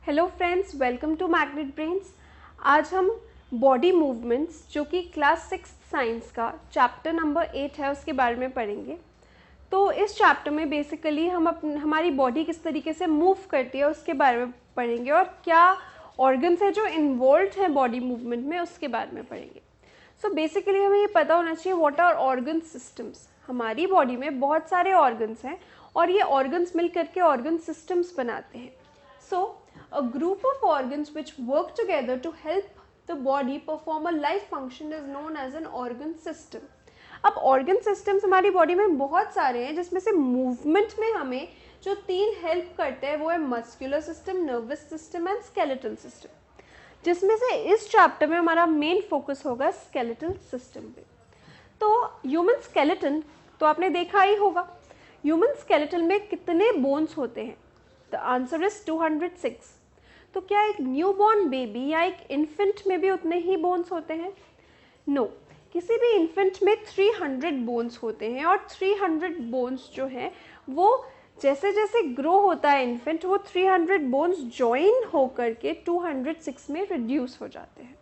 Hello friends, welcome to magnet brains. आज हम body movements जो कि क्लास 6 साइंस का चैप्टर नंबर 8 है उसके बारे में पढ़ेंगे। तो इस चैप्टर में बेसिकली हम हमारी बॉडी किस तरीके से मूव करती है उसके बारे में पढ़ेंगे और क्या ऑर्गन्स है जो इन्वॉल्व हैं बॉडी मूवमेंट में उसके बारे में पढ़ेंगे। सो बेसिकली हमें ये पता होना चाहिए व्हाट आर ऑर्गन सिस्टम्स। हमारी बॉडी में बहुत सारे ऑर्गन्स हैं और ये ऑर्गन्स मिल करके ऑर्गन सिस्टम्स बनाते हैं। सो a group of organs which work together to help the body perform a life function is known as an organ system. अब organ systems हमारी बॉडी में बहुत सारे हैं जिसमें से मूवमेंट में हमें जो 3 हेल्प करते हैं वो है muscular system, nervous system and skeletal system, जिसमें से इस चैप्टर में हमारा मेन फोकस होगा स्केलेटल सिस्टम पे। तो ह्यूमन स्केलेटन तो आपने देखा ही होगा। ह्यूमन स्केलेटन में कितने बोन्स होते हैं? The answer is 206। तो क्या एक न्यूबॉर्न बेबी या एक इन्फेंट में भी उतने ही बोन्स होते हैं? नो, किसी भी इन्फेंट में 300 बोन्स होते हैं और 300 बोन्स जो हैं वो जैसे जैसे ग्रो होता है इन्फेंट वो 300 बोन्स ज्वाइन होकर के 206 में रिड्यूस हो जाते हैं।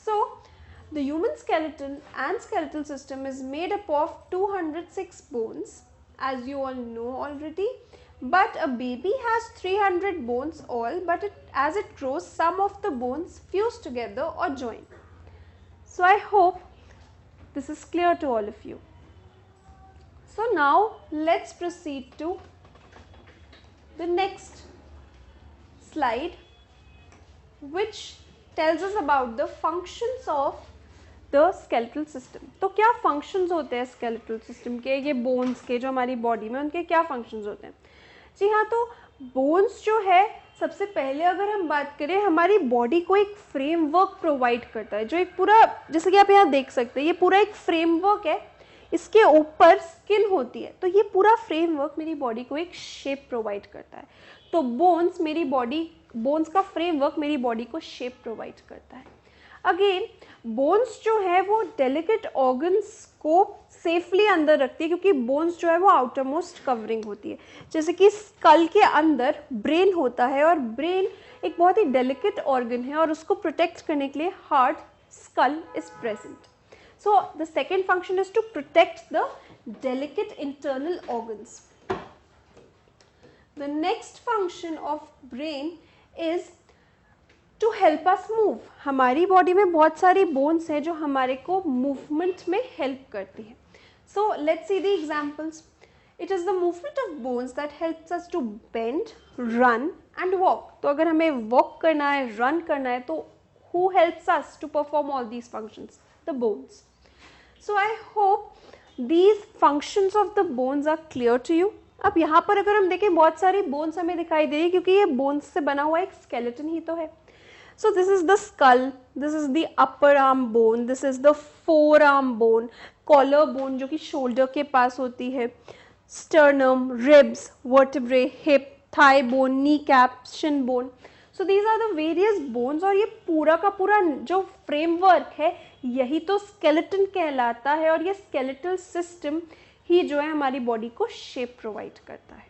So the human skeleton and skeletal system is made up of 206 bones as you all know already, but a baby has 300 bones all, but as it grows some of the bones fuse together or join. So I hope this is clear to all of you. So now let's proceed to the next slide, which tells us about the functions of the skeletal system. तो क्या functions होते हैं skeletal system के, ये bones के जो हमारी body में उनके क्या फंक्शंस होते हैं? जी हाँ, तो बोन्स जो है सबसे पहले अगर हम बात करें हमारी बॉडी को एक फ्रेमवर्क प्रोवाइड करता है, जो एक पूरा, जैसे कि आप यहाँ देख सकते हैं ये पूरा एक फ्रेमवर्क है, इसके ऊपर स्किन होती है, तो ये पूरा फ्रेमवर्क मेरी बॉडी को एक शेप प्रोवाइड करता है। तो बोन्स का फ्रेमवर्क मेरी बॉडी को शेप प्रोवाइड करता है। अगेन बोन्स जो है वो डेलिकेट ऑर्गन्स को सेफली अंदर रखती है, क्योंकि बोन्स जो है वो आउटर मोस्ट कवरिंग होती है। जैसे कि स्कल के अंदर ब्रेन होता है और ब्रेन एक बहुत ही डेलिकेट ऑर्गन है और उसको प्रोटेक्ट करने के लिए hard skull is present. So the second function is to protect the delicate internal organs. The next function of brain is to help us move. हमारी बॉडी में बहुत सारी बोन्स हैं जो हमारे को मूवमेंट में हेल्प करती है। So let's see the examples. It is the movement of bones that helps us to bend, run and walk. तो अगर हमें वॉक करना है, रन करना है, तो who helps us to perform all these functions? The bones. So I hope these functions of the bones are clear to you. अब यहाँ पर अगर हम देखें बहुत सारी बोन्स हमें दिखाई दे रही है, क्योंकि ये बोन्स से बना हुआ एक स्केलेटन ही तो है। So this is the skull, this is the upper arm bone, this is the forearm bone, collar bone जो कि shoulder के पास होती है, sternum, ribs, vertebrae, hip, thigh bone, kneecap, shin bone. So these are the various bones और ये पूरा का पूरा जो framework है यही तो skeleton कहलाता है और ये skeletal system ही जो है हमारी body को shape provide करता है।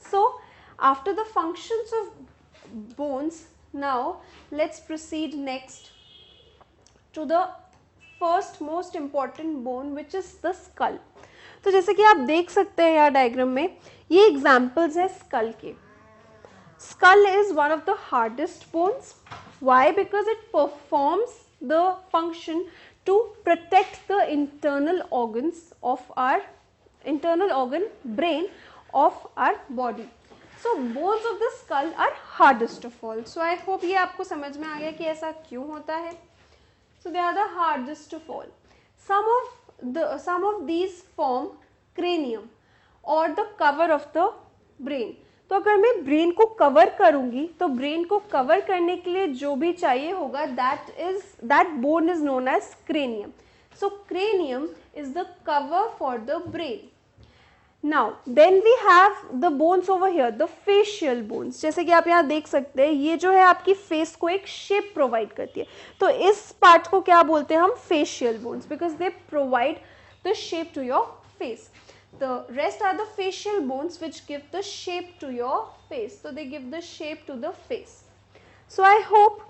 So after the functions of bones, now let's proceed next to the first most important bone, which is the skull. तो जैसे कि आप देख सकते हैं यहाँ डायग्राम में ये एग्जाम्पल्स है स्कल के। Skull is one of the hardest bones. Why? Because it performs the function to protect the internal organs of our internal organ brain of our body. So bones of the skull are hardest of all. So I hope ये आपको समझ में आ गया कि ऐसा क्यों होता है। So they are the hardest of all. Some of these form cranium or the cover of the brain. तो अगर मैं ब्रेन को कवर करूंगी तो ब्रेन को कवर करने के लिए जो भी चाहिए होगा that bone is known as cranium. So cranium is the cover for the brain. Now then we have the bones over here, the facial bones. जैसे कि आप यहाँ देख सकते हैं ये जो है आपकी फेस को एक शेप प्रोवाइड करती है, तो इस पार्ट को क्या बोलते हैं हम? Facial bones, because they provide the shape to your face. The rest are the facial bones which give the shape to your face. So they give the shape to the face. So I hope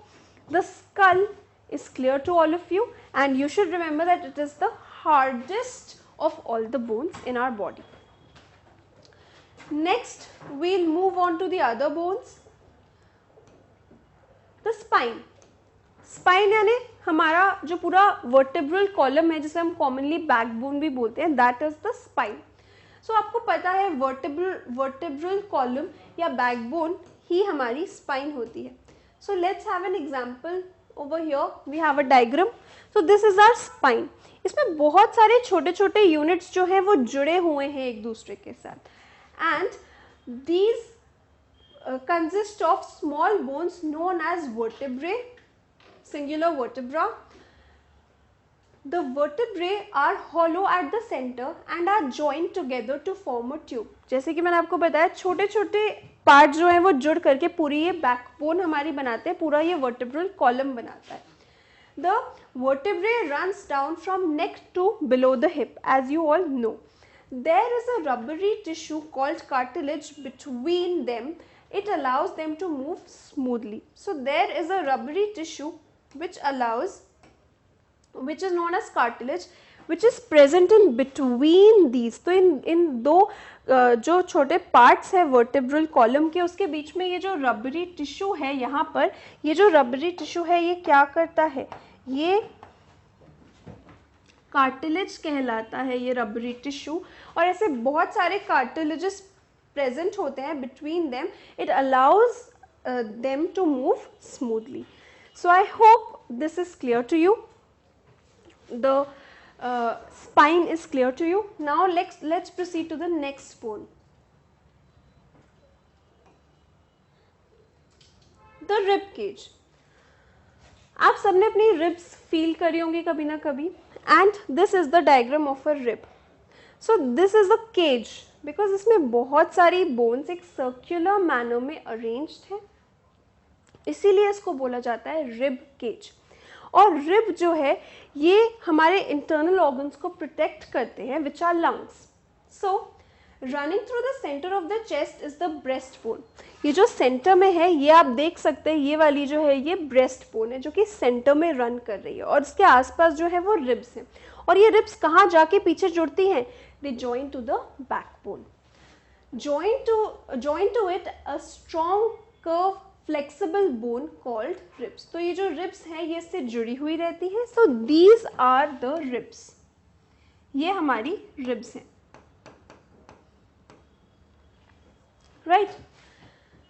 the skull is clear to all of you, and you should remember that it is the hardest of all the bones in our body. Next, we'll move on to the other bones. The spine. Spine यानी हमारा जो पूरा vertebral column है, जिसे हम commonly backbone भी बोलते हैं, that is the spine. So आपको पता है वर्टेब्रल कॉलम या बैकबोन ही हमारी स्पाइन होती है. So let's have an example. Over here we have a diagram. So this is our spine. इसमें बहुत सारे छोटे छोटे यूनिट्स जो हैं वो जुड़े हुए हैं एक दूसरे के साथ, and these consist of small bones known as vertebrae, singular vertebra. The vertebrae are hollow at the center and are joined together to form a tube. जैसे कि मैंने आपको बताया, छोटे छोटे पार्ट जो हैं वो जुड़ करके पूरी ये बैकबोन हमारी बनाते हैं, पूरा ये वर्टेब्रल कॉलम बनाता है. The vertebrae runs down from neck to below the hip, as you all know. There is a rubbery tissue called cartilage between them. It allows them to move smoothly. So there is a rubbery tissue which is known as cartilage, which is present in between these. तो इन दो जो छोटे parts है vertebral column के, उसके बीच में ये जो रबरी टिश्यू है, यहाँ पर ये जो रबरी टिश्यू है ये क्या करता है, ये कार्टिलेज कहलाता है, ये रबरी टिश्यू. और ऐसे बहुत सारे कार्टिलेजेस प्रेजेंट होते हैं between them. It allows them to move smoothly. So I hope this is clear to you. The spine is clear to you. Now let's proceed to the next bone. The rib cage. आप सबने अपनी ribs feel करी होंगी कभी ना कभी, and this is the diagram of a rib. So this is the cage because इसमें बहुत सारी bones एक circular manner में arranged है, इसीलिए इसको बोला जाता है रिब केज. और रिब जो है ये हमारे इंटरनल ऑर्गन्स को प्रोटेक्ट करते हैं, which are lungs. So running through the centre of the chest is the breast bone. ये जो सेंटर में है ये आप देख सकते हैं, ये वाली जो है ये ब्रेस्ट बोन है जो कि सेंटर में रन कर रही है, और इसके आसपास जो है वो रिब्स हैं. और ये रिब्स कहाँ जाके पीछे जुड़ती हैं, they join to the backbone. Join to it a strong curve flexible bone called ribs. तो ये जो रिब्स हैं ये इससे जुड़ी हुई रहती हैं. So these are the ribs. ये हमारी रिब्स हैं, right.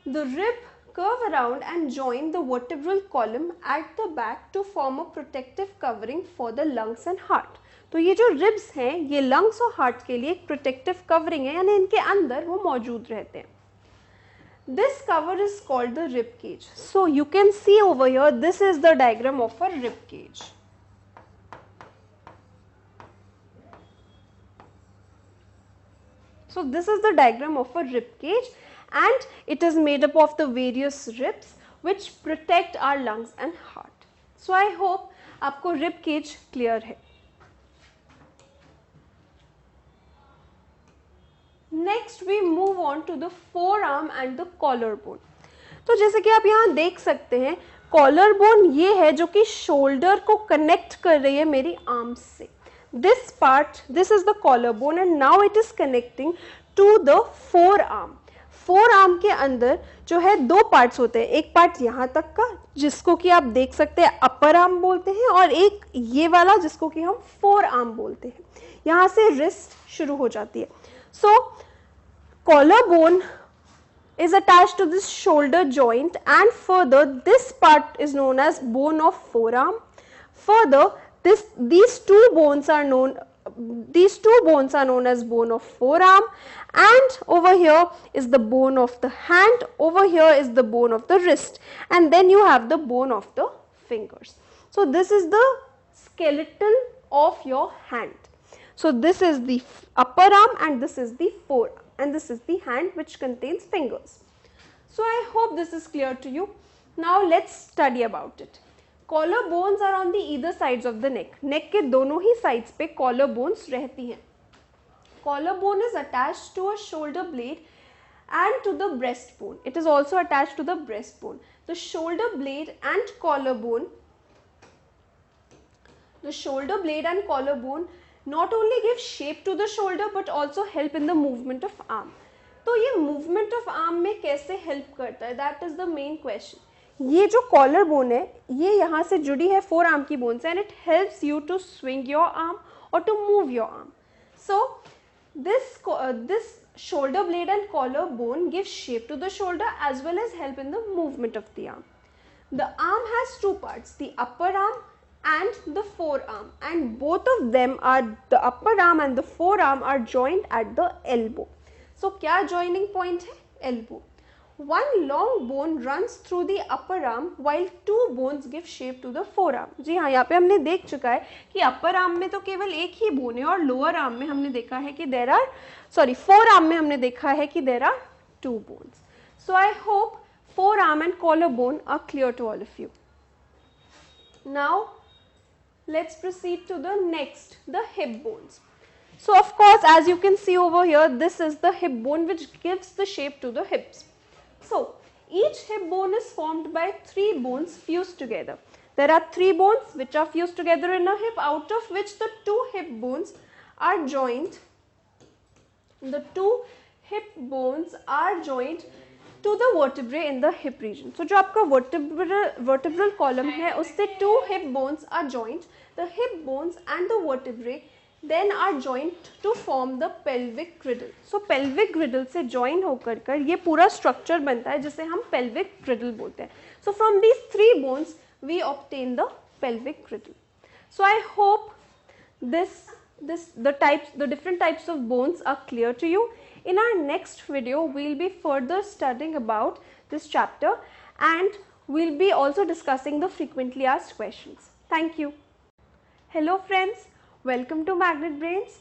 The rib curve around and join the vertebral column at the back to form a protective covering for the lungs and heart. तो ये जो रिब्स हैं ये लंग्स और heart के लिए एक प्रोटेक्टिव कवरिंग है, यानी इनके अंदर वो मौजूद रहते हैं. This cover is called the rib cage. So you can see over here, this is the diagram of a rib cage. So this is the diagram of a rib cage, and it is made up of the various ribs which protect our lungs and heart. So I hope आपको rib cage clear है. Next we move on to the forearm and the collarbone. तो जैसे कि आप यहाँ देख सकते हैं, कॉलर बोन ये है जो कि शोल्डर को कनेक्ट कर रही है मेरी आर्म्स से. This part, this is the collar bone and now it is connecting to the forearm. Forearm के अंदर जो है दो पार्ट्स होते हैं, एक पार्ट यहाँ तक का जिसको कि आप देख सकते हैं अपर आर्म बोलते हैं, और एक ये वाला जिसको कि हम फोर आर्म बोलते हैं. यहाँ से रिस्ट शुरू हो जाती है. So collarbone is attached to this shoulder joint, and further this part is known as bone of forearm. Further these two bones are known as bone of forearm, and over here is the bone of the hand, over here is the bone of the wrist, and then you have the bone of the fingers. So this is the skeleton of your hand. So this is the upper arm and this is the forearm, and this is the hand which contains fingers. So I hope this is clear to you. Now let's study about it. Collar bones are on the either sides of the neck. Neck के दोनों ही sides पे collar bones रहती हैं. Collar bone is attached to a shoulder blade and to the breastbone. It is also attached to the breastbone. The shoulder blade and collarbone, not only give shape to the shoulder but also help in the movement of arm. तो ये movement of arm में कैसे help करता है? That is the main question. ये जो collar bone है, ये यहाँ से जुड़ी है forearm की bone से, and it helps you to swing your arm or to move your arm. So this shoulder blade and collar bone give shape to the shoulder as well as help in the movement of the arm. The arm has two parts, the upper arm and the forearm, and both of them are, the upper arm and the forearm are joined at the elbow. So क्या joining point है? Elbow. One long bone runs through the upper arm while two bones give shape to the forearm. जी हाँ, यहाँ पे हमने देख चुका है कि अपर आर्म में तो केवल एक ही बोन है और लोअर आर्म में हमने देखा है कि forearm में हमने देखा है कि there are two bones. So I hope forearm and collarbone are clear to all of you. Now let's proceed to the next, the hip bones. So of course, as you can see over here, this is the hip bone which gives the shape to the hips. So each hip bone is formed by three bones fused together. There are three bones which are fused together in a hip, out of which the two hip bones are joined. The two hip bones are joined to the vertebrae in the hip region. So जो आपका vertebral column है, उससे two hip bones are joined. The hip bones and the vertebrae then are joined to form the pelvic girdle. So pelvic girdle से join होकर कर ये पूरा structure बनता है जिसे हम pelvic girdle बोलते हैं. So from these three bones we obtain the pelvic girdle. So I hope the different types of bones are clear to you. In our next video we will be further studying about this chapter and we will be also discussing the frequently asked questions. Thank you. Hello friends. Welcome to magnet brains.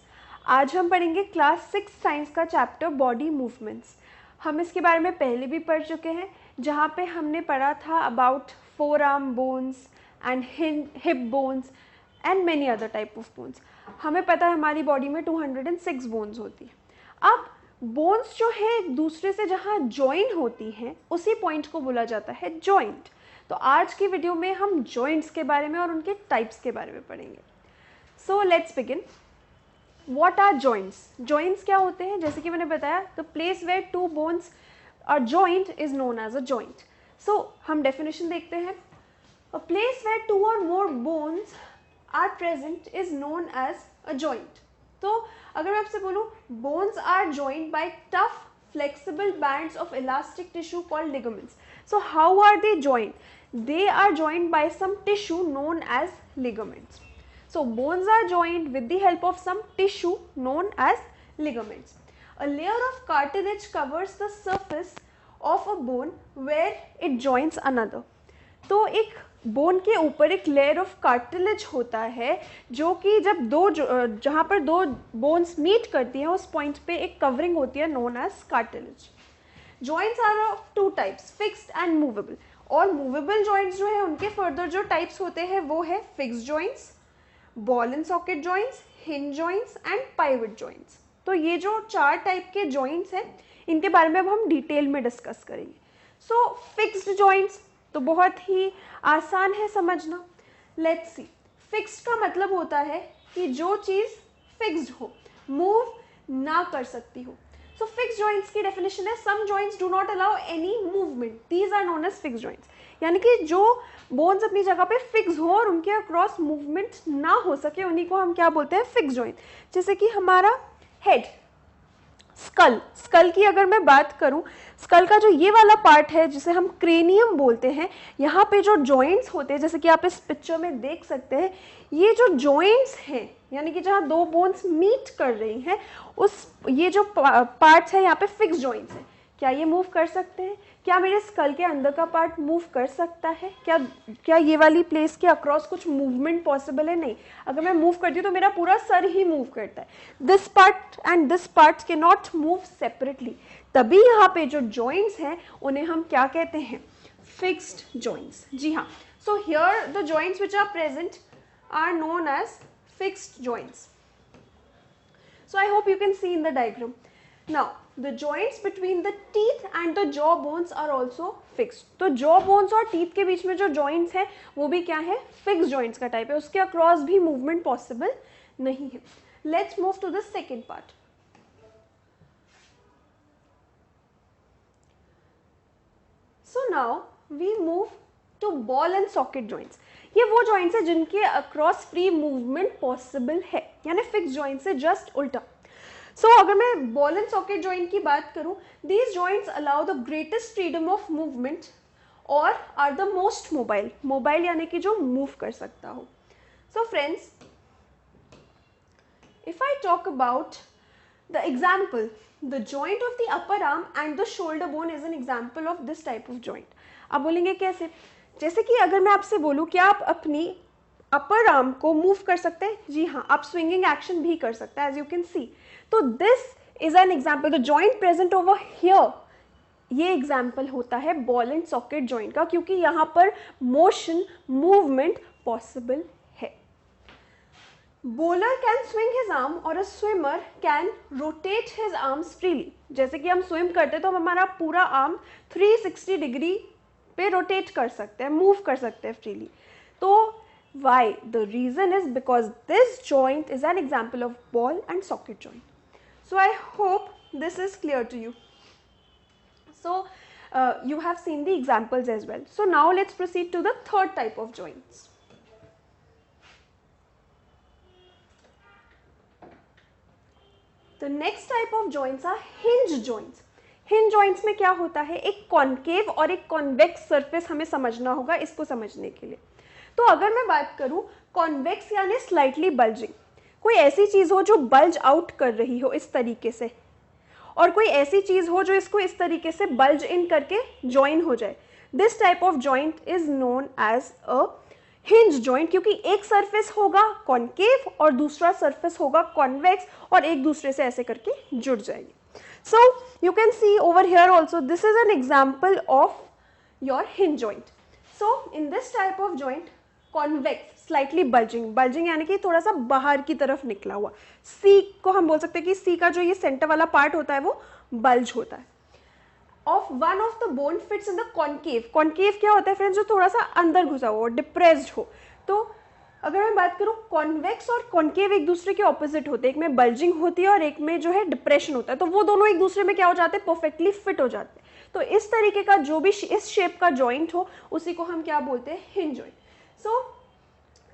आज हम पढ़ेंगे class 6 science का chapter body movements. हम इसके बारे में पहले भी पढ़ चुके हैं, जहाँ पे हमने पढ़ा था about four arm bones and hip bones and many other type of bones. हमें पता है हमारी बॉडी में 206 बोन्स होती है. अब बोन्स जो है एक दूसरे से जहाँ जॉइन होती हैं उसी पॉइंट को बोला जाता है जॉइंट. तो आज की वीडियो में हम जॉइंट्स के बारे में और उनके टाइप्स के बारे में पढ़ेंगे. So let's begin. What are joints? Joints क्या होते हैं? जैसे कि मैंने बताया, the place where two bones are joined is known as a joint. So हम definition देखते हैं. A place where two or more bones are present is known as a joint. तो अगर मैं आपसे बोलूँ, bones are joined by tough, flexible bands of elastic tissue called ligaments. So how are they joined? They are joined by some tissue known as ligaments. So bones are joined with the help of some tissue known as ligaments. A layer of cartilage covers the surface of a bone where it joins another. तो एक bone के ऊपर एक layer of cartilage होता है जो कि जब जहाँ पर दो बोन्स मीट करती हैं उस पॉइंट पे एक कवरिंग होती है known as cartilage. Joints are of two types, fixed and movable. और मूवेबल जॉइंट्स जो है उनके फर्दर जो टाइप्स होते हैं वो है fixed joints, ball and socket joints, hinge joints and pivot joints. तो ये जो चार टाइप के जॉइंट्स हैं इनके बारे में अब हम डिटेल में डिस्कस करेंगे. सो फिक्स्ड जॉइंट्स तो बहुत ही आसान है समझना. Let's see. फिक्स्ड का मतलब होता है कि जो चीज़ फिक्स्ड हो, मूव ना कर सकती हो. सो फिक्स्ड जॉइंट्स की डेफिनेशन है some joints do not allow any movement, these are known as fixed joints. यानी कि जो बोन्स अपनी जगह पे फिक्स हो और उनके अक्रॉस मूवमेंट ना हो सके उन्हीं को हम क्या बोलते हैं, फिक्स जॉइंट. जैसे कि हमारा हेड, स्कल की अगर मैं बात करूं, स्कल का जो ये वाला पार्ट है जिसे हम क्रेनियम बोलते हैं, यहाँ पे जो जॉइंट्स होते हैं जैसे कि आप इस पिक्चर में देख सकते हैं, ये जो जॉइंट्स हैं यानी कि जहाँ दो बोन्स मीट कर रही हैं ये जो पार्ट्स है यहाँ पे फिक्स जॉइंट्स हैं. क्या ये मूव कर सकते हैं? क्या मेरे स्कल के अंदर का पार्ट मूव कर सकता है? क्या ये वाली प्लेस के अक्रॉस कुछ मूवमेंट पॉसिबल है? नहीं. अगर मैं मूव करती हूँ तो मेरा पूरा सर ही मूव करता है. This part and this part can not move separately. तभी यहाँ पे जो जॉइंट्स हैं उन्हें हम क्या कहते हैं, फिक्स्ड जॉइंट्स. जी हाँ. So here the joints which are present are known as fixed joints. So I hope you can see in the diagram. Now the joints between the teeth and the jaw bones are also fixed. तो jaw bones और teeth के बीच में जो joints है वो भी क्या है, fixed joints का type है, उसके across भी movement possible नहीं है. Let's move to the second part. So now we move to ball and socket joints. ये वो joints है जिनके across free movement possible है, यानी fixed joints से just उल्टा. So अगर मैं ball and socket joint की बात करूँ, these joints allow the greatest freedom of movement और are the most mobile. Mobile यानी कि जो move कर सकता हो. So friends, if I talk about the example, the joint of the upper arm and the shoulder bone is an example of this type of joint. आप बोलेंगे कैसे? जैसे कि अगर मैं आपसे बोलूँ कि आप अपनी अपर आर्म को मूव कर सकते हैं, जी हाँ, आप स्विंगिंग एक्शन भी कर सकते हैं, एज यू कैन सी. तो this is an example, the joint present over here, ये एग्जाम्पल होता है बॉल एंड सॉकेट जॉइंट का, क्योंकि यहाँ पर मोशन मूवमेंट पॉसिबल है. Bowler can swing his arm और a swimmer can rotate his arms freely. जैसे कि हम स्विम करते हैं तो हम हमारा पूरा आर्म 360 डिग्री पे रोटेट कर सकते हैं, मूव कर सकते हैं फ्रीली. तो why? The reason is because this joint is an example of ball and socket joint. So I hope this is clear to you. So you have seen the examples as well. So now let's proceed to the third type of joints. The next type of joints are hinge joints. Hinge joints में क्या होता है, एक concave और एक convex surface हमें समझना होगा इसको समझने के लिए. तो अगर मैं बात करूं कॉन्वेक्स यानी स्लाइटली बल्जिंग, कोई ऐसी चीज हो जो बल्ज आउट कर रही हो इस तरीके से, और कोई ऐसी चीज हो जो इसको इस तरीके से बल्ज इन करके ज्वाइन हो जाए. This type of joint is known as a hinge joint, क्योंकि एक सरफेस होगा कॉन्केव और दूसरा सरफेस होगा कॉन्वेक्स और एक दूसरे से ऐसे करके जुड़ जाएगी. So you can see over here also this is an example of your hinge joint. So in this type of joint, convex slightly bulging यानी कि थोड़ा सा बाहर की तरफ निकला हुआ, C को हम बोल सकते हैं कि C का जो ये सेंटर वाला पार्ट होता है वो बल्ज होता है. Of one of the bone fits in the concave. Concave क्या होता है फ्रेंड्स, जो थोड़ा सा अंदर घुसा हो, डिप्रेस्ड हो. तो अगर मैं बात करूँ कॉन्वेक्स और कॉन्केव एक दूसरे के ऑपोजिट होते हैं, एक में बल्जिंग होती है और एक में जो है डिप्रेशन होता है. तो वो दोनों एक दूसरे में क्या हो जाते हैं, परफेक्टली फिट हो जाते हैं. तो इस तरीके का जो भी इस शेप का जॉइंट हो उसी को हम क्या बोलते हैं, hinge joint. So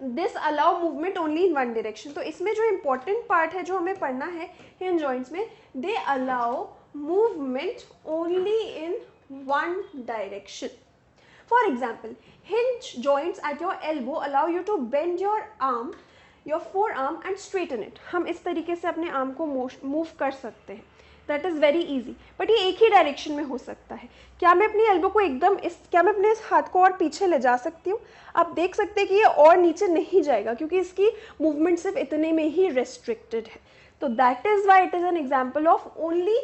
this allow movement only in one direction. तो इसमें जो इंपॉर्टेंट पार्ट है जो हमें पढ़ना है हिंज जॉइंट्स में, they allow movement only in one direction. For example, hinge joints at your elbow allow you to bend your arm, your forearm and straighten it. हम इस तरीके से अपने आर्म को मूव कर सकते हैं. That is very easy. But ये एक ही डायरेक्शन में हो सकता है. क्या मैं अपनी एल्बो को एकदम क्या मैं अपने इस हाथ को और पीछे ले जा सकती हूँ? आप देख सकते हैं कि ये और नीचे नहीं जाएगा क्योंकि इसकी मूवमेंट सिर्फ इतने में ही रेस्ट्रिक्टेड है. तो that is why it is an example of only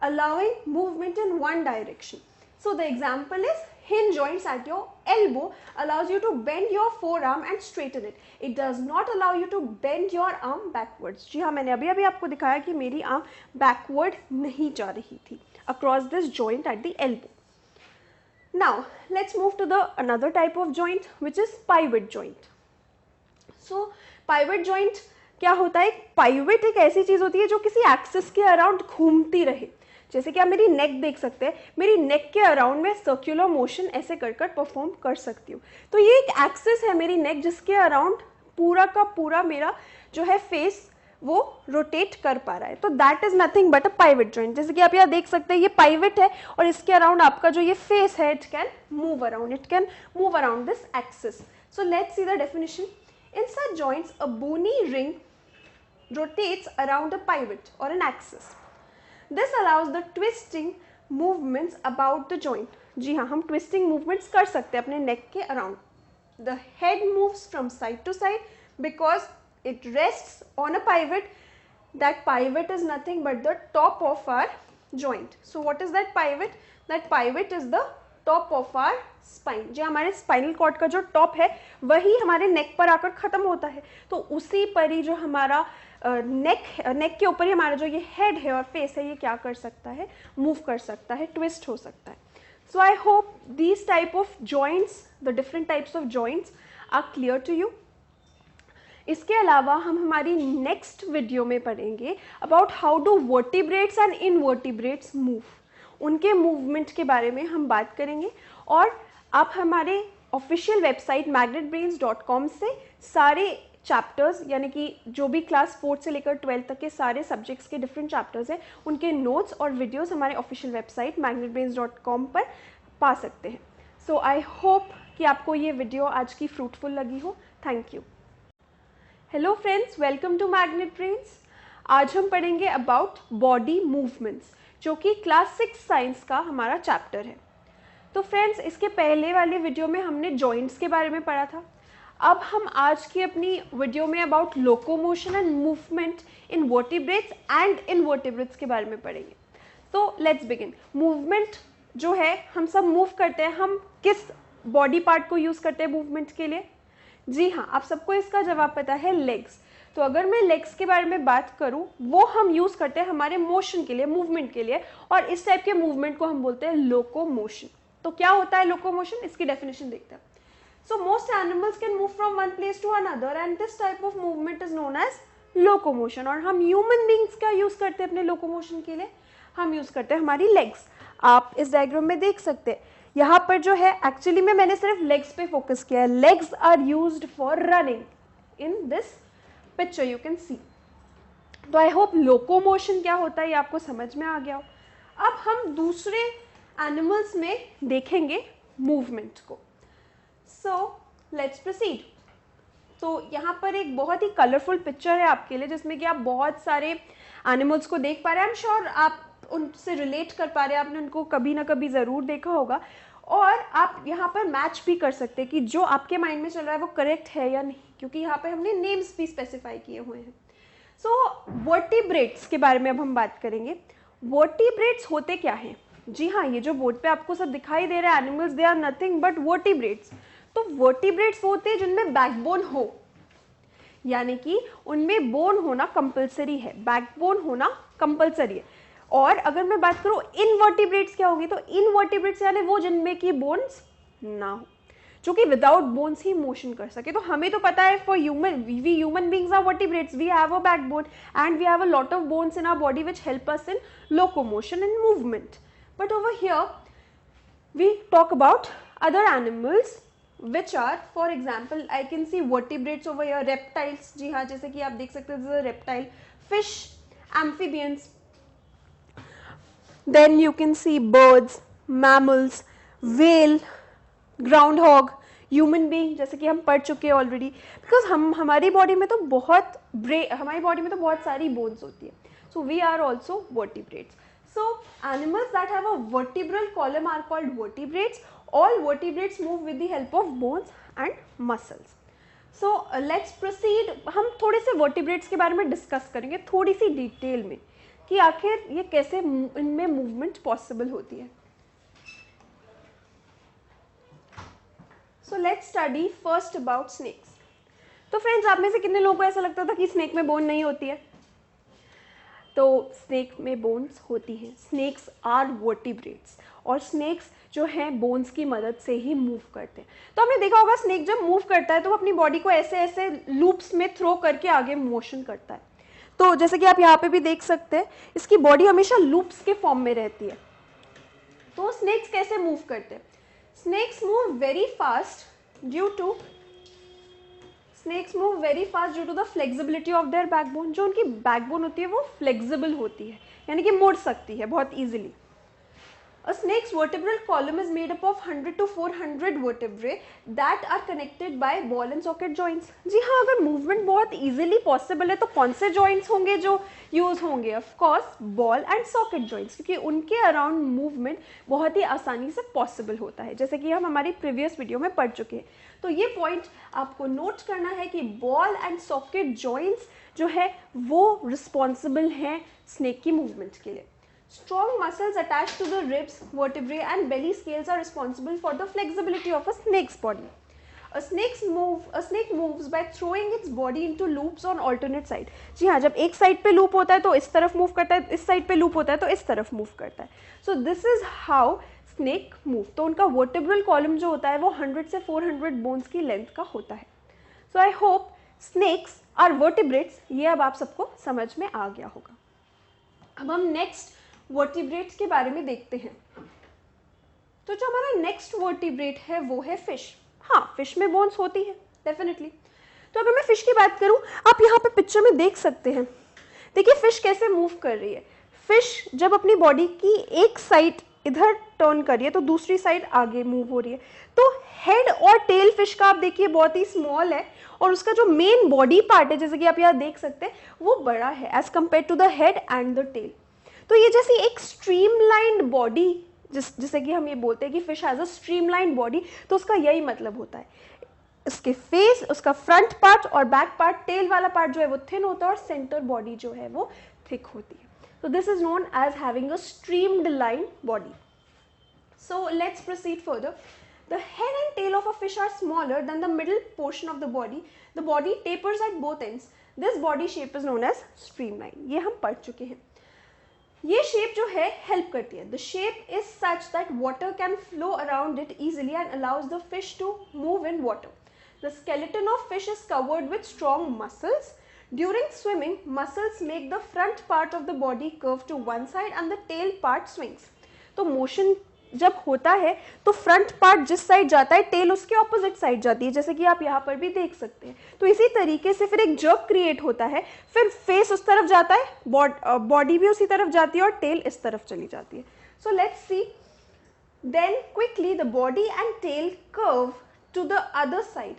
allowing movement in one direction. So the example is hinge joints at your elbow allows you to bend your forearm and straighten it. It does not allow you to bend your arm backwards. जी हाँ, मैंने अभी आपको दिखाया कि मेरी arm backward नहीं जा रही थी across this joint at the elbow. Now let's move to the another type of joint which is pivot joint. So pivot joint क्या होता है, पाइवट एक ऐसी चीज होती है जो किसी एक्सिस के अराउंड घूमती रहे. जैसे कि आप मेरी नेक देख सकते हैं, मेरी नेक के अराउंड में सर्कुलर मोशन ऐसे कर परफॉर्म कर सकती हूँ. तो ये एक एक्सिस है मेरी नेक जिसके अराउंड पूरा का पूरा मेरा जो है फेस वो रोटेट कर पा रहा है. तो that is nothing but a pivot joint. जैसे कि आप यहाँ देख सकते हैं ये पाइवट है और इसके अराउंड आपका जो ये फेस है it can move around this axis. So let's see the definition. In such joints a bony ring rotates around a pivot or an axis. This allows the twisting movements about the joint. जी हाँ, हम twisting movements कर सकते हैं अपने neck के around. The head moves from side to side because it rests on a pivot. That pivot is nothing but the top of our joint. So what is that pivot? That pivot is the top of our spine, जो हमारे spinal cord का जो top है वही हमारे नेक पर आकर ख़त्म होता है, तो उसी पर ही जो हमारा नेक के ऊपर ही हमारा जो ये हेड है और फेस है ये क्या कर सकता है, मूव कर सकता है, ट्विस्ट हो सकता है. So I hope these type of joints, the different types of joints are clear to you. इसके अलावा हम हमारी नेक्स्ट वीडियो में पढ़ेंगे about how do vertebrates and invertebrates move. उनके मूवमेंट के बारे में हम बात करेंगे. और आप हमारे ऑफिशियल वेबसाइट magnetbrains.com से सारे चैप्टर्स, यानी कि जो भी क्लास 4 से लेकर 12 तक के सारे सब्जेक्ट्स के डिफरेंट चैप्टर्स हैं, उनके नोट्स और वीडियोस हमारे ऑफिशियल वेबसाइट magnetbrains.com पर पा सकते हैं. सो आई होप कि आपको ये वीडियो आज की फ्रूटफुल लगी हो. Thank you. Hello friends, welcome to magnet brains. आज हम पढ़ेंगे अबाउट बॉडी मूवमेंट्स, जो कि क्लास 6 साइंस का हमारा चैप्टर है. तो फ्रेंड्स, इसके पहले वाले वीडियो में हमने जॉइंट्स के बारे में पढ़ा था. अब हम आज की अपनी वीडियो में about locomotion and movement in vertebrates and invertebrates के बारे में पढ़ेंगे. तो लेट्स बिगिन. मूवमेंट जो है, हम सब मूव करते हैं. हम किस बॉडी पार्ट को यूज़ करते हैं मूवमेंट के लिए? जी हाँ, आप सबको इसका जवाब पता है, लेग्स. तो अगर मैं लेग्स के बारे में बात करूं, वो हम यूज़ करते हैं हमारे मोशन के लिए, मूवमेंट के लिए, और इस टाइप के मूवमेंट को हम बोलते हैं लोकोमोशन. तो क्या होता है लोकोमोशन, इसकी डेफिनेशन देखते हैं. So most animals can move from one place to another and this type of movement is known as locomotion. और हम ह्यूमन बींग्स क्या यूज़ करते हैं अपने लोकोमोशन के लिए? हम यूज़ करते हैं हमारी लेग्स. आप इस डायग्राम में देख सकते हैं, यहाँ पर जो है एक्चुअली में मैंने सिर्फ लेग्स पे फोकस किया है. Legs are used for running in this picture, you can see. तो आई होप लोकोमोशन क्या होता है ये आपको समझ में आ गया हो. अब हम दूसरे एनिमल्स में देखेंगे मूवमेंट को. So let's proceed. तो यहाँ पर एक बहुत ही कलरफुल पिक्चर है आपके लिए, जिसमें कि आप बहुत सारे एनिमल्स को देख पा रहे हैं. आई एम श्योर आप उनसे रिलेट कर पा रहे हैं, आपने उनको कभी ना कभी ज़रूर देखा होगा. और आप यहाँ पर मैच भी कर सकते हैं कि जो आपके माइंड में चल रहा है वो करेक्ट है या नहीं, क्योंकि यहाँ पे हमने नेम्स भी स्पेसिफाई किए हुए हैं. सो वर्टिब्रेट्स के बारे में अब हम बात करेंगे. वर्टिब्रेट्स होते क्या हैं? जी हाँ, ये जो बोर्ड पे आपको सब दिखाई दे रहा है animals, they are nothing but vertebrates. तो वर्टिब्रेट्स होते हैं जिनमें बैकबोन हो, यानी कि उनमें बोन होना कंपलसरी है, बैकबोन होना कंपलसरी है. और अगर मैं बात करूँ इनवर्टिब्रेट्स क्या होगी, तो इनवर्टिब्रेट्स यानी वो जिनमें की बोन्स ना हो, जो कि विदाउट बोन्स ही मोशन कर सके. तो हमें तो पता है for human, we human beings are vertebrates, we have a backbone and we have a lot of bones in our body which help us in locomotion and movement. But over here we talk about other animals which are, for example, I can see vertebrates over here, reptiles. जी हाँ, जैसे कि आप देख सकते हैं, this is a reptile, fish, amphibians. Then you can see birds, mammals, whale, groundhog, human being, जैसे कि हम पढ़ चुके हैं ऑलरेडी. बिकॉज हमारी बॉडी में तो बहुत सारी बोन्स होती है. So we are also vertebrates. So animals that have a vertebral column are called vertebrates. All vertebrates move with the help of bones and muscles. So let's proceed. हम थोड़े से vertebrates के बारे में डिस्कस करेंगे थोड़ी सी डिटेल में, कि आखिर ये कैसे इनमें मूवमेंट पॉसिबल होती है. So let's study first about snakes. तो फ्रेंड्स, आप में से कितने लोगों को ऐसा लगता था कि स्नेक में बोन नहीं होती है? तो स्नेक में बोन्स होती हैं. स्नेक्स आर वर्टिब्रेट्स, और स्नेक्स जो हैं बोन्स की मदद से ही मूव करते हैं. तो हमने देखा होगा स्नेक जब मूव करता है तो वो अपनी बॉडी को ऐसे ऐसे लूप्स में थ्रो करके आगे मोशन करता है. तो जैसे कि आप यहाँ पे भी देख सकते हैं, इसकी बॉडी हमेशा लूप्स के फॉर्म में रहती है. तो स्नेक्स कैसे मूव करते हैं? Snakes move very fast due to the flexibility of their backbone. जो उनकी बैकबोन होती है वो फ्लेक्सिबल होती है, यानी कि मुड़ सकती है बहुत easily. A snake's vertebral column is made up of 100 to 400 vertebrae that are connected by ball and socket joints. जी हाँ, अगर मूवमेंट बहुत इजीली पॉसिबल है तो कौन से जॉइंट्स होंगे जो यूज़ होंगे? Of course ball and socket joints, क्योंकि उनके अराउंड मूवमेंट बहुत ही आसानी से पॉसिबल होता है, जैसे कि हम हमारी प्रीवियस वीडियो में पढ़ चुके हैं. तो ये पॉइंट आपको नोट करना है कि बॉल एंड सॉकेट जॉइंट्स जो है वो रिस्पॉन्सिबल हैं स्नेक की मूवमेंट के लिए. Strong muscles attached to the ribs, vertebrae and belly scales are responsible for the flexibility of a snake's body. A snake moves by throwing its body into loops on alternate side. जी हाँ, जब एक side पे loop होता है तो इस तरफ move करता है, इस साइड पे लूप होता है तो इस तरफ मूव करता है. सो this is how snake move. तो उनका वर्टेब्रल कॉलम जो होता है वो 100 से 400 बोन्स की लेंथ का होता है. So I hope snakes are vertebrates, ये अब आप सबको समझ में आ गया होगा. अब हम नेक्स्ट वर्टिब्रेट्स के बारे में देखते हैं. तो जो हमारा नेक्स्ट वर्टिब्रेट है वो है फिश. हाँ, फिश में बोन्स होती है डेफिनेटली. तो अगर मैं फिश की बात करूं, आप यहाँ पे पिक्चर में देख सकते हैं. देखिए फिश कैसे मूव कर रही है. फिश जब अपनी बॉडी की एक साइड इधर टर्न कर रही है तो दूसरी साइड आगे मूव हो रही है. तो हेड और टेल फिश का आप देखिए बहुत ही स्मॉल है और उसका जो मेन बॉडी पार्ट है, जैसे कि आप यहाँ देख सकते हैं, वो बड़ा है as compare to the head and the tail. तो ये जैसी एक स्ट्रीमलाइंड बॉडी, जैसे कि हम ये बोलते हैं कि fish has a streamlined body, तो उसका यही मतलब होता है. इसके फेस, उसका फ्रंट पार्ट और बैक पार्ट, टेल वाला पार्ट जो है वो थिन होता है और सेंटर बॉडी जो है वो थिक होती है. So this is known as having a streamlined body. So let's proceed further. The head and tail of a fish are smaller than the middle portion of the body. The body tapers at both ends. This body shape is known as streamline. ये हम पढ़ चुके हैं. ये shape जो है help करती है. The shape is such that water can flow around it easily and allows the fish to move in water. The skeleton of fish is covered with strong muscles. During swimming, muscles make the front part of the body curve to one side and the tail part swings. तो motion जब होता है तो front part जिस side जाता है, tell उसके opposite side जाती है, जैसे कि आप यहाँ पर भी देख सकते हैं. तो इसी तरीके से फिर एक जर्क क्रिएट होता है, फिर फेस उस तरफ जाता है, बॉडी भी उसी तरफ जाती है और टेल इस तरफ चली जाती है. So let's see. Then quickly the body and tail curve to the other side.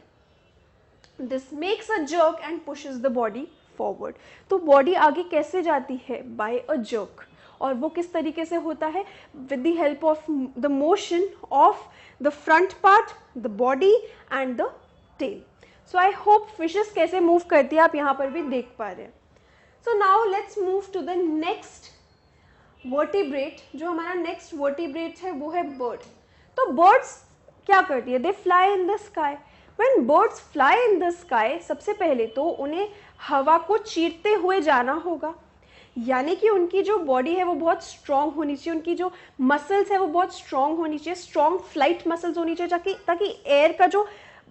This makes a jerk and pushes the body forward. तो बॉडी आगे कैसे जाती है? By a jerk. और वो किस तरीके से होता है? With the help of the motion of the front part, the body and the tail. So I hope fishes कैसे move करती है आप यहाँ पर भी देख पा रहे हैं. So now let's move to the next vertebrate. जो हमारा next vertebrate है वो है bird. तो birds क्या करती है? They fly in the sky. When birds fly in the sky, सबसे पहले तो उन्हें हवा को चीरते हुए जाना होगा, यानी कि उनकी जो बॉडी है वो बहुत स्ट्रॉन्ग होनी चाहिए, उनकी जो मसल्स है वो बहुत स्ट्रॉन्ग होनी चाहिए, स्ट्रॉन्ग फ्लाइट मसल्स होनी चाहिए, ताकि एयर का जो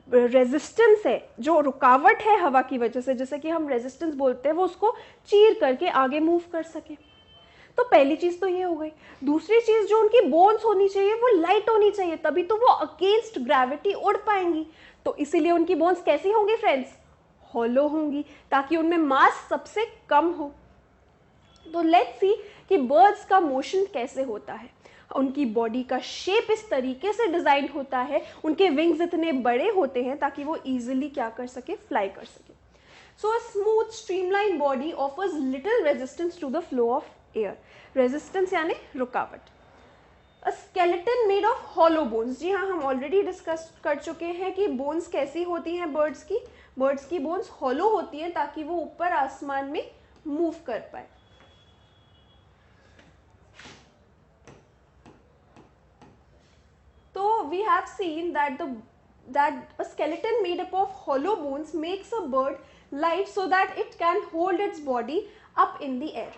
रेजिस्टेंस है, जो रुकावट है हवा की वजह से, जैसे कि हम रेजिस्टेंस बोलते हैं, वो उसको चीर करके आगे मूव कर सके. तो पहली चीज तो ये हो गई. दूसरी चीज जो उनकी बोन्स होनी चाहिए वो लाइट होनी चाहिए, तभी तो वो अगेंस्ट ग्रेविटी उड़ पाएंगी. तो इसीलिए उनकी बोन्स कैसी होंगी फ्रेंड्स? हॉलो होंगी, ताकि उनमें मास सबसे कम हो. तो लेट्स सी कि बर्ड्स का मोशन कैसे होता है. उनकी बॉडी का शेप इस तरीके से डिजाइन होता है, उनके विंग्स इतने बड़े होते हैं ताकि वो इजीली क्या कर सके? फ्लाई कर सके. So a smooth streamline body offers little resistance to the flow of air. Resistance यानी रुकावट. A skeleton made of hollow bones. जी हाँ, हम ऑलरेडी डिस्कस कर चुके हैं कि बोन्स कैसी होती हैं बर्ड्स की. बर्ड्स की बोन्स हॉलो होती हैं ताकि वो ऊपर आसमान में मूव कर पाए. तो we have seen that a skeleton made up of hollow bones makes a bird light so that it can hold its body up in the air.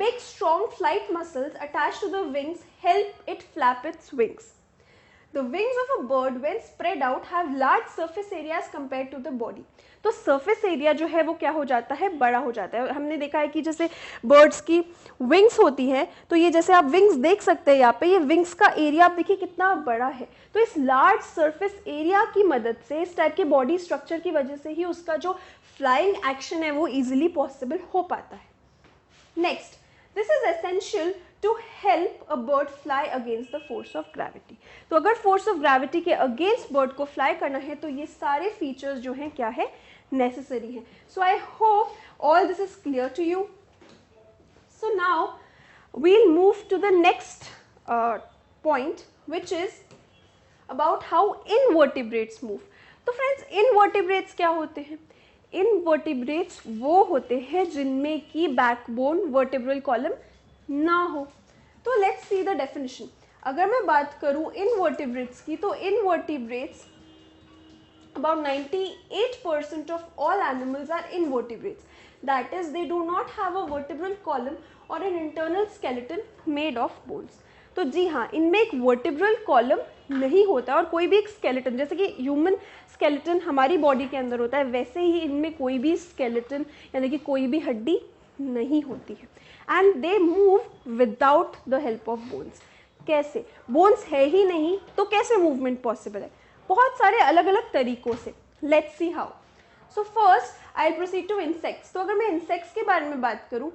Big strong flight muscles attached to the wings help it flap its wings. The wings of a bird when spread out have large surface area as compared to the body. तो surface area जो है वो क्या हो जाता है? बड़ा हो जाता है. हमने देखा है कि जैसे birds की wings होती हैं, तो ये जैसे आप wings देख सकते हैं यहाँ पे, ये wings का area आप देखिए कितना बड़ा है. तो इस large surface area की मदद से, इस टाइप के body structure की वजह से ही उसका जो flying action है वो easily possible हो पाता है. Next, this is essential to help a bird fly against the force of gravity. तो अगर force of gravity के against bird को fly करना है तो ये सारे features जो हैं क्या है? Necessary हैं. So I hope all this is clear to you. So now we'll move to the next point, which is about how invertebrates move. तो friends, invertebrates क्या होते हैं? इनवर्टिब्रेट्स वो होते हैं जिनमें की बैकबोन वर्टिब्रल कॉलम ना हो. तो लेट्स सी द डेफिनेशन। अगर मैं बात करूं इनवर्टिब्रेट्स की, तो invertebrates about 98% of all animals are invertebrates. That is, they do not have a vertebral column or an internal skeleton made of bones. तो जी हाँ, इनमें एक वर्टिब्रल कॉलम नहीं होता और कोई भी एक स्केलेटन, जैसे कि ह्यूमन स्केलेटन हमारी बॉडी के अंदर होता है, वैसे ही इनमें कोई भी स्केलेटन यानी कि कोई भी हड्डी नहीं होती है। And they move without the help of bones. कैसे? बोन्स है ही नहीं तो कैसे मूवमेंट पॉसिबल है? बहुत सारे अलग अलग तरीकों से। Let's see how. So first I proceed to insects. तो अगर मैं इंसेक्ट्स के बारे में बात करूं,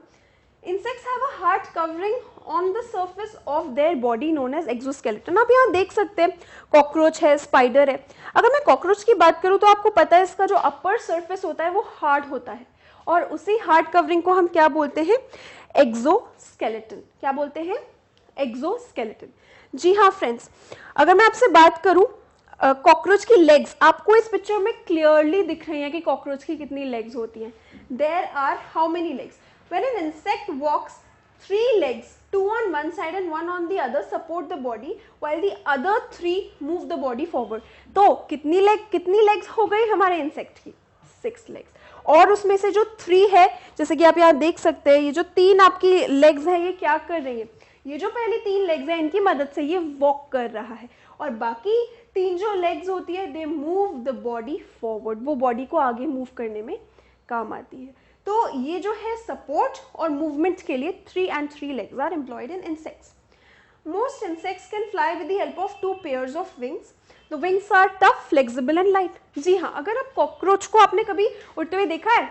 insects have a hard covering on the surface of their body known as exoskeleton. आप यहाँ देख सकते हैं कॉकरोच है, स्पाइडर है। अगर मैं कॉकरोच की बात करूं तो आपको पता है इसका जो अपर सर्फेस होता है वो हार्ड होता है और उसी हार्ड कवरिंग को हम क्या बोलते हैं? एक्सोस्केलेटन। क्या बोलते हैं? एक्सोस्केलेटन। जी हाँ फ्रेंड्स, अगर मैं आपसे बात करूं कॉकरोच की लेग्स, आपको इस पिक्चर में क्लियरली दिख रही है कि कॉकरोच की कितनी लेग्स होती हैं। There are how many legs? When an insect walks, 3 legs, 2 on one side and 1 on the other support the body while the other 3 move the body forward. तो कितनी लेग्स हो गई हमारे इंसेक्ट की? 6 legs। और उसमें से जो 3 है, जैसे कि आप यहाँ देख सकते हैं, ये जो 3 आपकी लेग्स है ये क्या कर रही है? ये जो पहली 3 लेग्स है इनकी मदद से ये वॉक कर रहा है और बाकी 3 जो लेग्स होती है they move the body forward, वो बॉडी को आगे मूव करने में काम आती है। तो ये जो है सपोर्ट और मूवमेंट के लिए 3 and 3 legs are employed in insects. Most insects can fly with the help of 2 pairs of wings. The wings are tough, flexible and light. जी हाँ, अगर आप कॉकरोच को आपने कभी उड़ते हुए देखा है?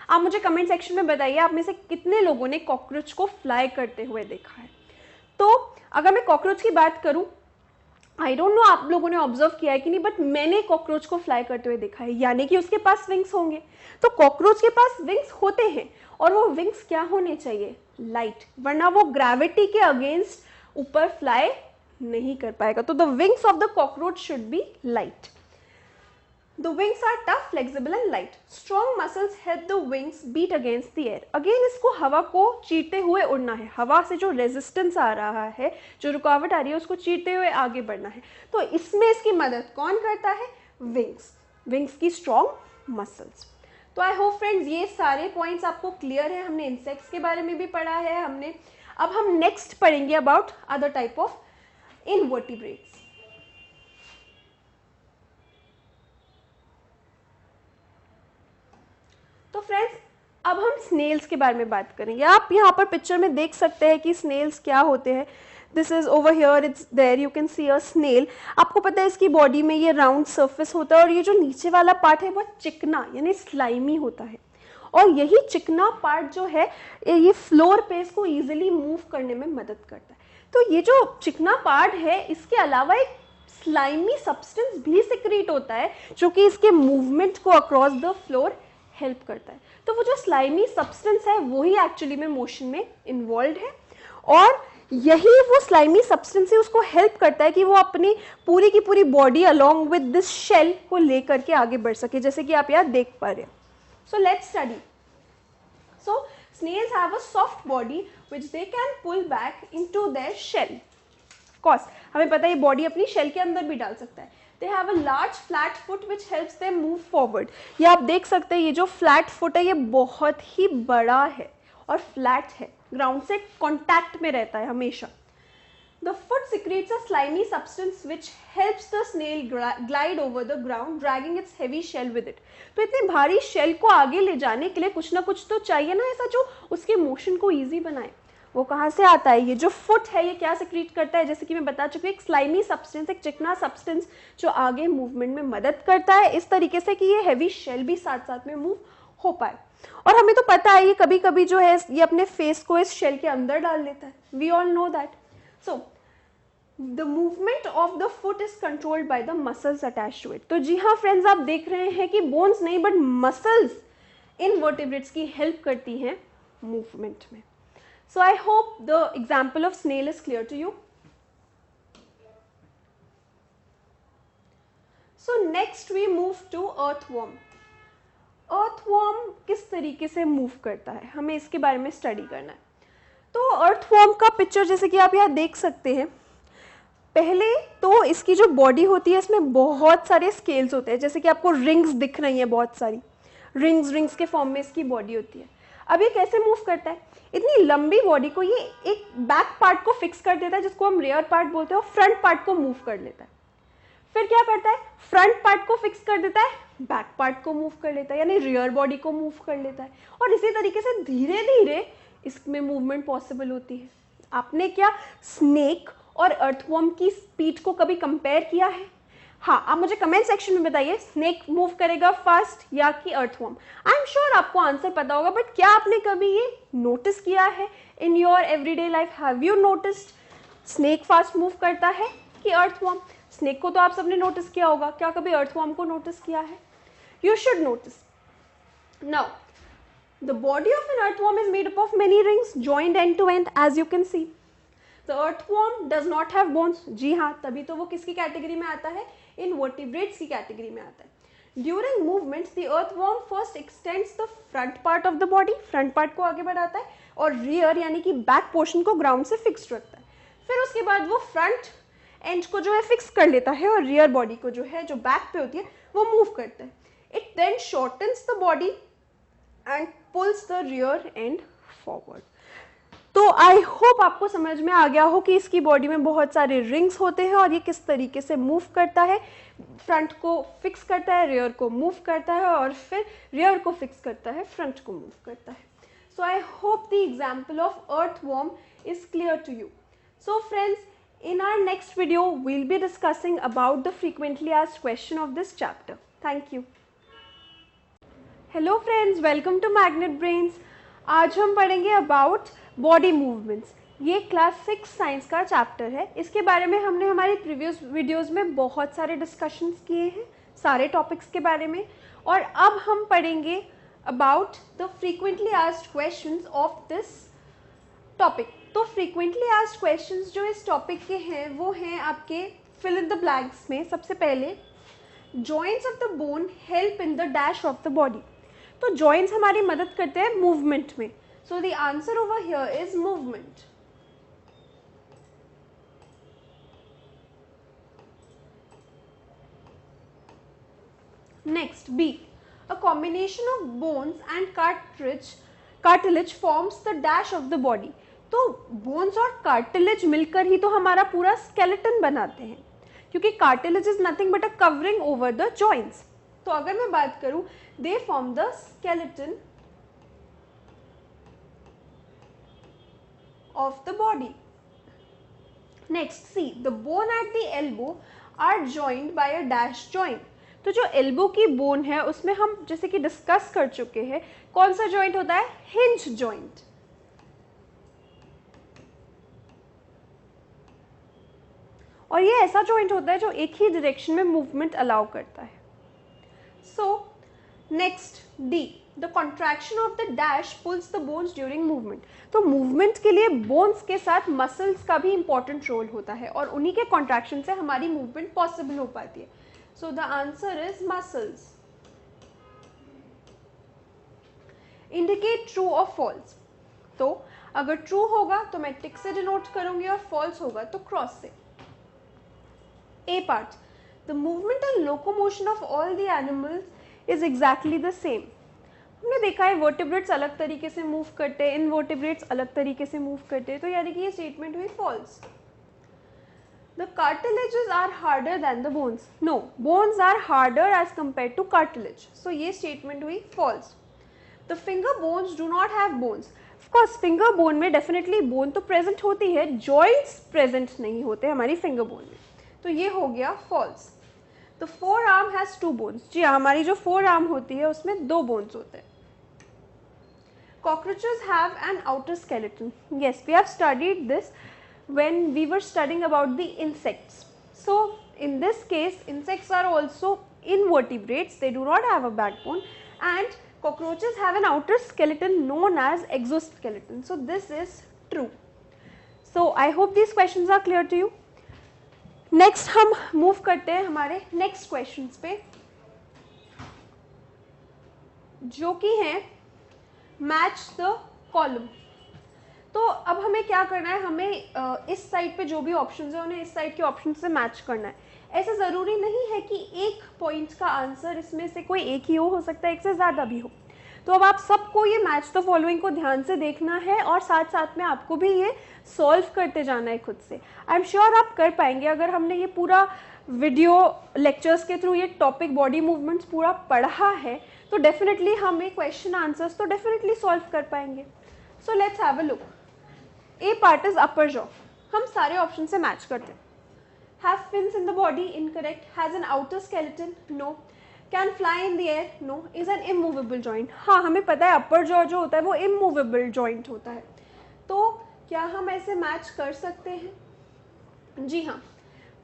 आप मुझे कमेंट सेक्शन में बताइए आप में से कितने लोगों ने कॉकरोच को फ्लाई करते हुए देखा है। तो अगर मैं कॉकरोच की बात करूं, आई डोंट नो आप लोगों ने ऑब्जर्व किया है कि नहीं, बट मैंने कॉकरोच को फ्लाई करते हुए देखा है, यानी कि उसके पास विंग्स होंगे। तो कॉकरोच के पास विंग्स होते हैं और वो विंग्स क्या होने चाहिए? लाइट, वरना वो ग्रेविटी के अगेंस्ट ऊपर फ्लाई नहीं कर पाएगा। तो the wings of the cockroach should be light. The wings are tough, flexible and light. Strong muscles help the wings beat against the air. Again इसको हवा को चीरते हुए उड़ना है। हवा से जो रेजिस्टेंस आ रहा है, जो रुकावट आ रही है, उसको चीरते हुए आगे बढ़ना है। तो इसमें इसकी मदद कौन करता है? विंग्स। विंग्स की स्ट्रॉन्ग मसल्स। तो आई होप फ्रेंड्स ये सारे पॉइंट्स आपको क्लियर है। हमने इंसेक्ट्स के बारे में भी पढ़ा है हमने। अब हम नेक्स्ट पढ़ेंगे about other type of invertebrates. तो फ्रेंड्स अब हम स्नेल्स के बारे में बात करेंगे। आप यहाँ पर पिक्चर में देख सकते हैं कि स्नेल्स क्या होते हैं। This is over here, it's there, you can see a snail. आपको पता है इसकी बॉडी में ये राउंड सरफेस होता है और ये जो नीचे वाला पार्ट है वो चिकना यानी स्लाइमी होता है और यही चिकना पार्ट जो है ये फ्लोर पे इसको ईजिली मूव करने में मदद करता है। तो ये जो चिकना पार्ट है इसके अलावा एक स्लाइमी सब्सटेंस भी सिक्रीट होता है जो कि इसके मूवमेंट को अक्रॉस द फ्लोर हेल्प करता है। तो वो जो स्लाइमी सब्सटेंस है वही एक्चुअली में मोशन में इन्वॉल्व है और यही वो स्लाइमी सब्सटेंस है उसको हेल्प करता है कि वो अपनी पूरी की पूरी body along with this shell को लेकर के आगे बढ़ सके, जैसे कि आप यहाँ देख पा रहे हैं। So let's study. So snails have a soft body which they can pull back into their shell. Of course, हमें पता है ये बॉडी अपनी शेल के अंदर भी डाल सकता है। They have a large flat foot which helps them move forward. ये आप देख सकते हैं ये जो फ्लैट फुट है ये बहुत ही बड़ा है और फ्लैट है, ग्राउंड से कांटेक्ट में रहता है हमेशा। The foot secretes a slimy substance which helps the snail glide over the ground, dragging its heavy shell with it. तो इतनी भारी शेल को आगे ले जाने के लिए कुछ ना कुछ तो चाहिए ना ऐसा जो उसके मोशन को ईजी बनाए। वो कहाँ से आता है? ये जो फुट है ये क्या सिक्रीट करता है? जैसे कि मैं बता चुकी हूँ, एक स्लाइमी सब्सटेंस, एक चिकना सब्सटेंस जो आगे मूवमेंट में मदद करता है इस तरीके से कि ये हैवी शेल भी साथ साथ में मूव हो पाए। और हमें तो पता है ये कभी कभी जो है ये अपने फेस को इस शेल के अंदर डाल लेता है। We all know that. So the movement of the foot is controlled by the muscles attached to it. तो जी हाँ फ्रेंड्स, आप देख रहे हैं कि बोन्स नहीं बट मसल्स इनवर्टिब्रेट्स की हेल्प करती हैं मूवमेंट में। So I hope the example of snail is clear to you. So next we move to earthworm. Earthworm किस तरीके से मूव करता है हमें इसके बारे में स्टडी करना है। तो अर्थवॉर्म का पिक्चर जैसे कि आप यहाँ देख सकते हैं, पहले तो इसकी जो बॉडी होती है इसमें बहुत सारे स्केल्स होते हैं, जैसे कि आपको रिंग्स दिख रही हैं, बहुत सारी रिंग्स के फॉर्म में इसकी बॉडी होती है। अब ये कैसे मूव करता है, इतनी लंबी बॉडी को ये एक बैक पार्ट को फिक्स कर देता है जिसको हम रियर पार्ट बोलते हैं, और फ्रंट पार्ट को मूव कर लेता है। फिर क्या करता है, फ्रंट पार्ट को फिक्स कर देता है, बैक पार्ट को मूव कर लेता है, यानी रियर बॉडी को मूव कर लेता है, और इसी तरीके से धीरे धीरे इसमें मूवमेंट पॉसिबल होती है। आपने क्या स्नेक और अर्थवॉर्म की स्पीड को कभी कंपेयर किया है? हाँ, आप मुझे कमेंट सेक्शन में बताइए, स्नेक मूव करेगा फास्ट या कि अर्थवॉर्म। आई एम श्योर आपको आंसर पता होगा, बट क्या आपने कभी ये नोटिस किया है in your everyday life? Have you noticed snake fast move करता है कि अर्थवॉर्म? स्नेक को तो आप सबने नोटिस किया होगा, क्या कभी अर्थवॉर्म को नोटिस किया है? You should notice. Now the body of an earthworm is made up of many rings joined end to end, as you can see. The earthworm does not have bones. जी हाँ, तभी तो वो किसकी category में आता है? Invertebrates की category में आता है। During movements, the earthworm first extends the front part of the body, front part को आगे बढ़ाता है, और rear यानी कि back portion को ground से fixed रखता है। फिर उसके बाद वो front end को जो है fix कर लेता है, और rear body को जो है, जो back पे होती है, वो move करता है। It then shortens the body and pulls the rear end forward. तो आई होप आपको समझ में आ गया हो कि इसकी बॉडी में बहुत सारे रिंग्स होते हैं और ये किस तरीके से मूव करता है। फ्रंट को फिक्स करता है, रियर को मूव करता है, और फिर रियर को फिक्स करता है, फ्रंट को मूव करता है। So I hope the example of earthworm is clear to you. So friends, in our next video we'll be discussing about the frequently asked question of this chapter. Thank you. Hello friends, welcome to magnet brains. आज हम पढ़ेंगे about body movements. ये class 6 science का chapter है। इसके बारे में हमने हमारी प्रीवियस वीडियोस में बहुत सारे डिस्कशंस किए हैं, सारे टॉपिक्स के बारे में, और अब हम पढ़ेंगे about the frequently asked questions of this topic. तो फ्रीक्वेंटली आस्क्ड क्वेश्चंस जो इस टॉपिक के हैं वो हैं आपके फिल इन द ब्लैंक्स में। सबसे पहले, joints of the bone help in the dash of the body. तो जॉइंट्स हमारी मदद करते हैं मूवमेंट में। So the answer over here is movement. Next, B, a combination of bones and cartilage forms the dash of the body. तो bones और cartilage मिलकर ही तो हमारा पूरा स्केलेटन बनाते हैं, क्योंकि cartilage is nothing but a covering over the joints. तो अगर मैं बात करूं, they form the skeleton of the body. Next, C, the bone at the elbow are joined by a dash joint. तो जो एल्बो की बोन है उसमें हम जैसे कि डिस्कस कर चुके हैं, कौन सा जॉइंट होता है? Hinge joint. और ये ऐसा जॉइंट होता है जो एक ही डायरेक्शन में मूवमेंट अलाउ करता है। So next, D, the contraction of the dash pulls the bones during movement. तो मूवमेंट के लिए बोन्स के साथ मसल्स का भी इंपॉर्टेंट रोल होता है, और उन्हीं के कॉन्ट्रैक्शन से हमारी मूवमेंट पॉसिबल हो पाती है। सो the answer is muscles. Indicate true और फॉल्स। तो अगर ट्रू होगा तो मैं टिक से डिनोट करूंगी, और फॉल्स होगा तो क्रॉस से। A part, the movement and locomotion of all the animals is exactly the same. हमने देखा है वर्टिब्रेट्स अलग तरीके से मूव करते हैं, इनवर्टिब्रेट्स अलग तरीके से मूव करते हैं, तो यानी कि ये स्टेटमेंट हुई false. The cartilages are harder than the bones. No, bones are harder as compared to cartilage. So ये स्टेटमेंट हुई false. The finger bones do not have bones. Of course, finger bone में definitely bone तो present होती है, joints present नहीं होते हमारी finger bone में, तो ये हो गया false. The forearm has 2 bones. जी हाँ, हमारी जो फोर आर्म होती है उसमें 2 बोन्स होते हैं। Cockroaches have an outer skeleton. Yes, we have studied this when we were studying about the insects. So in this case, insects are also invertebrates. They do not have a backbone, and cockroaches have an outer skeleton known as exoskeleton. So this is true. So I hope these questions are clear to you. Next हम move करते हैं हमारे next questions पे, जो कि हैं match the column. तो अब हमें क्या करना है, हमें इस साइड पे जो भी ऑप्शंस है उन्हें इस साइड के ऑप्शन से मैच करना है। ऐसा ज़रूरी नहीं है कि एक पॉइंट का आंसर इसमें से कोई एक ही हो सकता है एक से ज़्यादा भी हो। तो अब आप सबको ये मैच द फॉलोइंग को ध्यान से देखना है और साथ साथ में आपको भी ये सॉल्व करते जाना है खुद से। आई एम श्योर आप कर पाएंगे। अगर हमने ये पूरा वीडियो लेक्चर्स के थ्रू ये टॉपिक बॉडी मूवमेंट्स पूरा पढ़ा है तो डेफिनेटली हम ये क्वेश्चन आंसर्स तो डेफिनेटली सॉल्व कर पाएंगे। So let's have a look. A part is upper jaw, हम सारे ऑप्शन से मैच करते हैं। Have fins in the body, incorrect. Has an outer skeleton, no. Can fly in the air, no. Is an immovable joint, हाँ हमें पता है अपर jaw जो होता है वो इमूवेबल जॉइंट होता है। तो क्या हम ऐसे मैच कर सकते हैं? जी हाँ।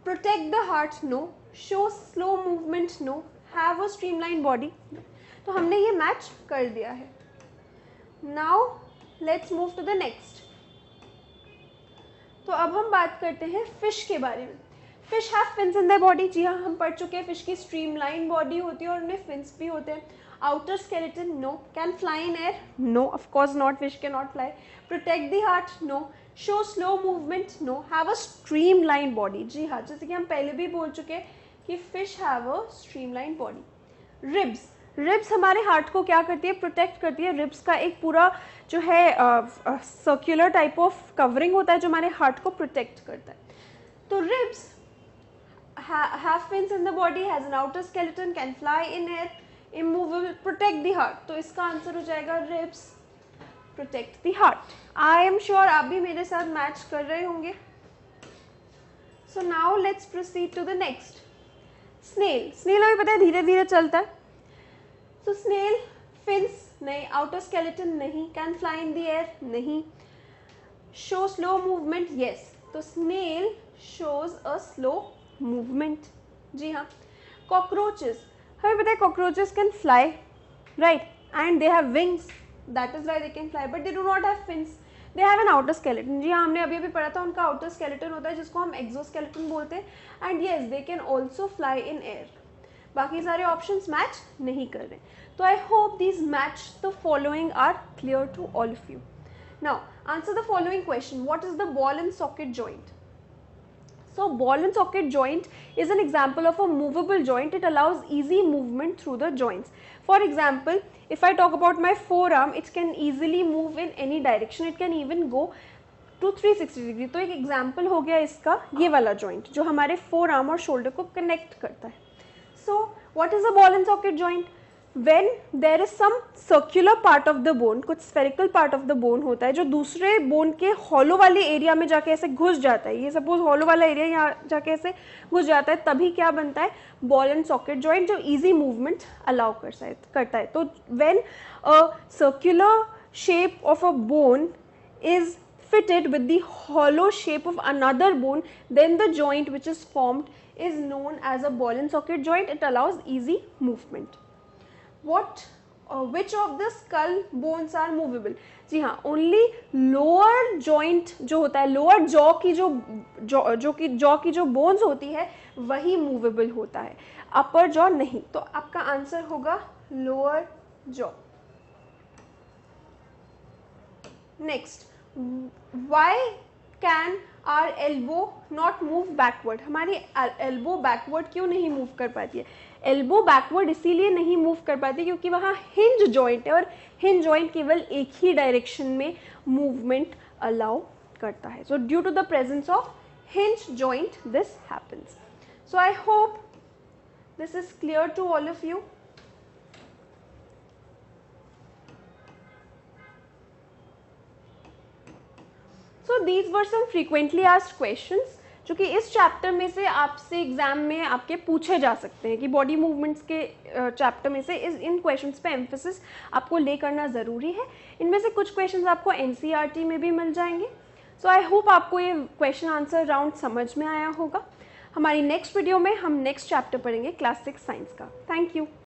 Protect the heart, no. Show slow movement, no. Have a streamline body, तो हमने ये मैच कर दिया है। Now let's move to the next. तो अब हम बात करते हैं फिश के बारे में। Fish have fins in the body, जी हाँ हम पढ़ चुके हैं फिश की स्ट्रीमलाइन बॉडी होती है और उनमें फिन्स भी होते हैं। Outer skeleton, no. Can fly in air, no of course not, fish can not fly. Protect the heart, no. Show slow movement, no. Have a streamline body, जी हाँ जैसे कि हम पहले भी बोल चुके हैं कि fish have a streamline body. Ribs, ribs हमारे हार्ट को क्या करती है? प्रोटेक्ट करती है। रिब्स का एक पूरा जो है सर्कुलर टाइप ऑफ कवरिंग होता है जो हमारे हार्ट को प्रोटेक्ट करता है। तो ribs have fins in the body, has an outer skeleton, can fly in air, immovable, protect the heart। तो इसका आंसर हो जाएगा ribs protect the heart। I am sure आप भी मेरे साथ मैच कर रहे होंगे। So now let's proceed to the next। snail, snail हमें पता है धीरे धीरे चलता है। So snail fins नहीं, outer skeleton नहीं, can fly in the air नहीं, show slow movement yes। तो snail shows a slow movement, जी हाँ। कॉकरोचेस, हमें पता है cockroaches can fly right and they have wings, that is why they can fly, but they do not have fins, they have an outer skeleton. जी हाँ हमने अभी अभी पढ़ा था उनका आउटर स्केलेटन होता है जिसको हम एक्सोस्केलेटन बोलते हैं। And yes they can also fly in air. बाकी सारे ऑप्शंस मैच नहीं कर रहे। तो I hope these match the following are clear to all of you. Now answer the following question. What is the ball and socket joint? So ball and socket joint is an example of a movable joint. It allows easy movement through the joints. For example, if I talk about my forearm, it can easily move in any direction. It can even go to 360 degree. तो एक example हो गया इसका ये वाला joint जो हमारे forearm और shoulder को connect करता है। So what is a ball and socket joint? When there is some circular part of the bone, कुछ spherical part of the bone होता है जो दूसरे bone के hollow वाले एरिया में जाके ऐसे घुस जाता है। ये suppose hollow वाला एरिया यहाँ जाके ऐसे घुस जाता है, तभी क्या बनता है? ball and socket joint जो easy movement allow करता है। तो when a circular shape of a bone is fitted with the hollow shape of another bone, then the joint which is formed is known as a ball and socket joint. It allows easy movement. Which of the skull bones are movable? जी हाँ only lower joint जो होता है, lower jaw की jaw की जो bones होती है वही movable होता है, upper jaw नहीं। तो आपका आंसर होगा lower jaw। Next, why can our elbow not move backward? हमारी elbow backward क्यों नहीं move कर पाती है? एल्बो बैकवर्ड इसीलिए नहीं मूव कर पाती क्योंकि वहाँ हिंज जॉइंट है और हिंज जॉइंट केवल एक ही डायरेक्शन में मूवमेंट अलाउ करता है। So due to the presence of hinge joint this happens. So I hope this is clear to all of you. So these were some frequently asked questions जो कि इस chapter में से आपसे exam में आपके पूछे जा सकते हैं कि बॉडी मूवमेंट्स के चैप्टर में से इन क्वेश्चंस पे एम्फेसिस आपको ले करना ज़रूरी है। इनमें से कुछ क्वेश्चंस आपको एनसीईआरटी में भी मिल जाएंगे। सो आई होप आपको ये क्वेश्चन आंसर राउंड समझ में आया होगा। हमारी नेक्स्ट वीडियो में हम नेक्स्ट चैप्टर पढ़ेंगे क्लास 6 साइंस का। Thank you.